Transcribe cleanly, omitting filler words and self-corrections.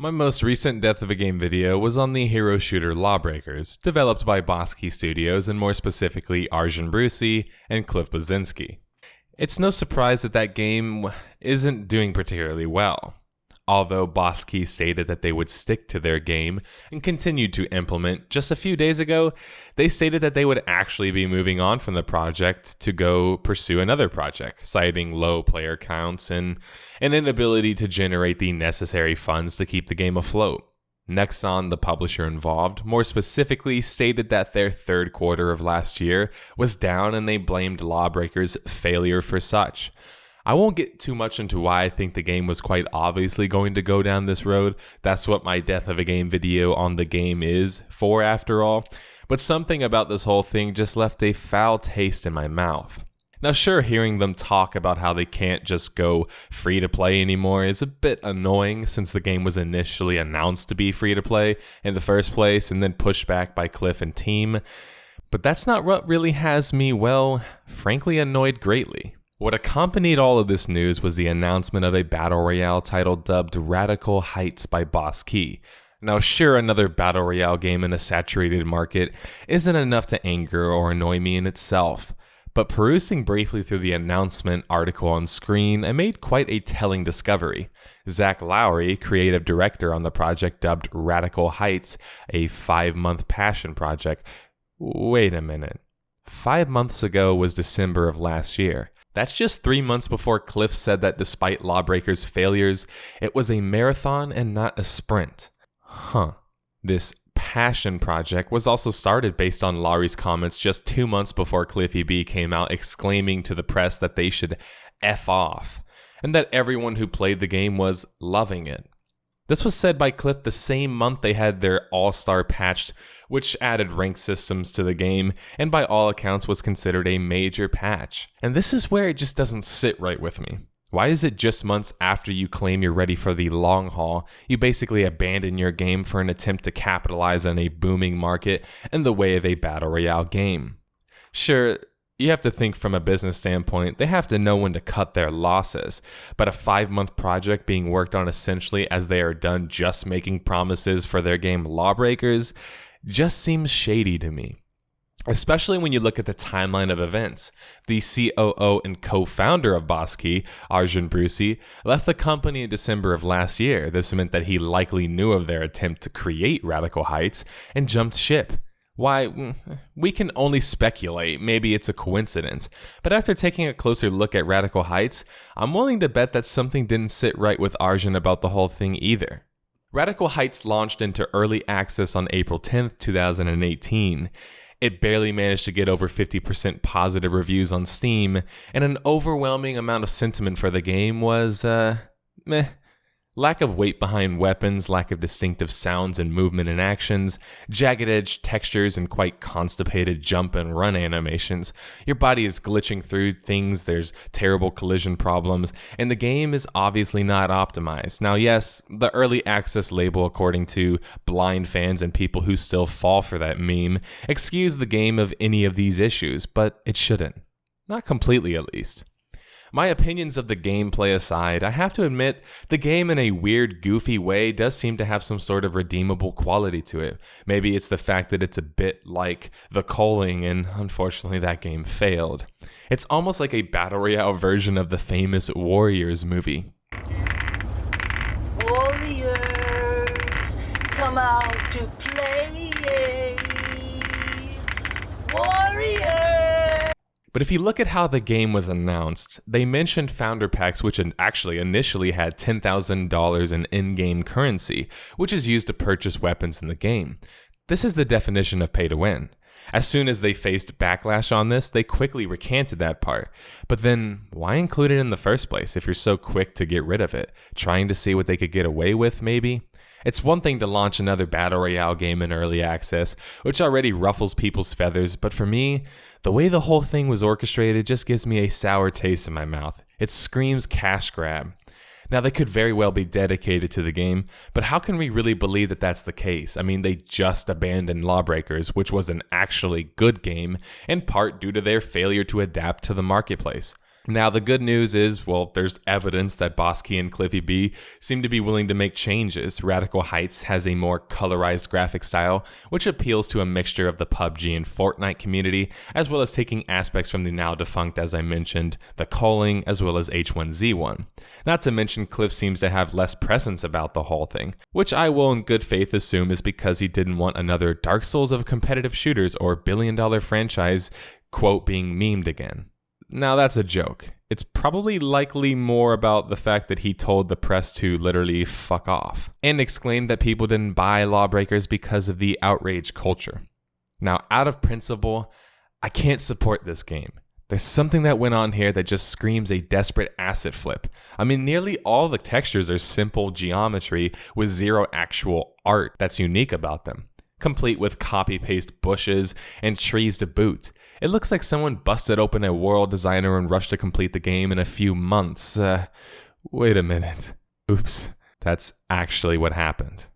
My most recent Death of a Game video was on the hero shooter Lawbreakers, developed by Boss Key Studios and more specifically Arjun Brucey and Cliff Bleszinski. It's no surprise that that game isn't doing particularly well. Although Boss Key stated that they would stick to their game and continued to implement, just a few days ago, they stated that they would actually be moving on from the project to go pursue another project, citing low player counts and an inability to generate the necessary funds to keep the game afloat. Nexon, the publisher involved, more specifically stated that their third quarter of last year was down and they blamed Lawbreakers' failure for such. I won't get too much into why I think the game was quite obviously going to go down this road. That's what my Death of a Game video on the game is for, after all. But something about this whole thing just left a foul taste in my mouth. Now sure, hearing them talk about how they can't just go free to play anymore is a bit annoying since the game was initially announced to be free to play in the first place and then pushed back by Cliff and team. But that's not what really has me, well, frankly annoyed greatly. What accompanied all of this news was the announcement of a battle royale title dubbed Radical Heights by Boss Key. Now sure, another battle royale game in a saturated market isn't enough to anger or annoy me in itself, but perusing briefly through the announcement article on screen, I made quite a telling discovery. Zach Lowry, creative director on the project dubbed Radical Heights, a 5-month passion project. Wait a minute. 5 months ago was December of last year. That's just 3 months before Cliff said that despite Lawbreakers' failures, it was a marathon and not a sprint. This passion project was also started based on Lowry's comments just 2 months before Cliffy B came out exclaiming to the press that they should F off, and that everyone who played the game was loving it. This was said by Cliff the same month they had their All-Star patched, which added rank systems to the game, and by all accounts was considered a major patch. And this is where it just doesn't sit right with me. Why is it just months after you claim you're ready for the long haul, you basically abandon your game for an attempt to capitalize on a booming market in the way of a battle royale game? Sure, you have to think from a business standpoint, they have to know when to cut their losses, but a 5-month project being worked on essentially as they are done just making promises for their game Lawbreakers just seems shady to me. Especially when you look at the timeline of events. The COO and co-founder of Boss Key, Arjun Brucey, left the company in December of last year. This meant that he likely knew of their attempt to create Radical Heights and jumped ship. Why, we can only speculate, maybe it's a coincidence, but after taking a closer look at Radical Heights, I'm willing to bet that something didn't sit right with Arjun about the whole thing either. Radical Heights launched into early access on April 10th, 2018. It barely managed to get over 50% positive reviews on Steam, and an overwhelming amount of sentiment for the game was, meh. Lack of weight behind weapons, lack of distinctive sounds and movement and actions, jagged edge textures, and quite constipated jump and run animations. Your body is glitching through things, there's terrible collision problems, and the game is obviously not optimized. Now yes, the early access label, according to blind fans and people who still fall for that meme, excuse the game of any of these issues, but it shouldn't. Not completely at least. My opinions of the gameplay aside, I have to admit, the game in a weird, goofy way does seem to have some sort of redeemable quality to it. Maybe it's the fact that it's a bit like The Calling, and unfortunately that game failed. It's almost like a battle royale version of the famous Warriors movie. Warriors, come out to play. Warriors! But if you look at how the game was announced, they mentioned founder packs which actually initially had $10,000 in in-game currency, which is used to purchase weapons in the game. This is the definition of pay to win. As soon as they faced backlash on this, they quickly recanted that part. But then, why include it in the first place if you're so quick to get rid of it? Trying to see what they could get away with, maybe? It's one thing to launch another battle royale game in early access, which already ruffles people's feathers, but for me, the way the whole thing was orchestrated just gives me a sour taste in my mouth. It screams cash grab. Now, they could very well be dedicated to the game, but how can we really believe that that's the case? I mean, they just abandoned Lawbreakers, which was an actually good game, in part due to their failure to adapt to the marketplace. Now, the good news is, well, there's evidence that Bosky and Cliffy B seem to be willing to make changes. Radical Heights has a more colorized graphic style, which appeals to a mixture of the PUBG and Fortnite community, as well as taking aspects from the now defunct, as I mentioned, the Culling, as well as H1Z1. Not to mention, Cliff seems to have less presence about the whole thing, which I will in good faith assume is because he didn't want another Dark Souls of competitive shooters or billion-dollar franchise, quote, being memed again. Now that's a joke. It's probably likely more about the fact that he told the press to literally fuck off and exclaimed that people didn't buy Lawbreakers because of the outrage culture. Now, out of principle, I can't support this game. There's something that went on here that just screams a desperate asset flip. I mean, nearly all the textures are simple geometry with zero actual art that's unique about them, complete with copy-paste bushes and trees to boot. It looks like someone busted open a world designer and rushed to complete the game in a few months. Wait a minute. Oops, that's actually what happened.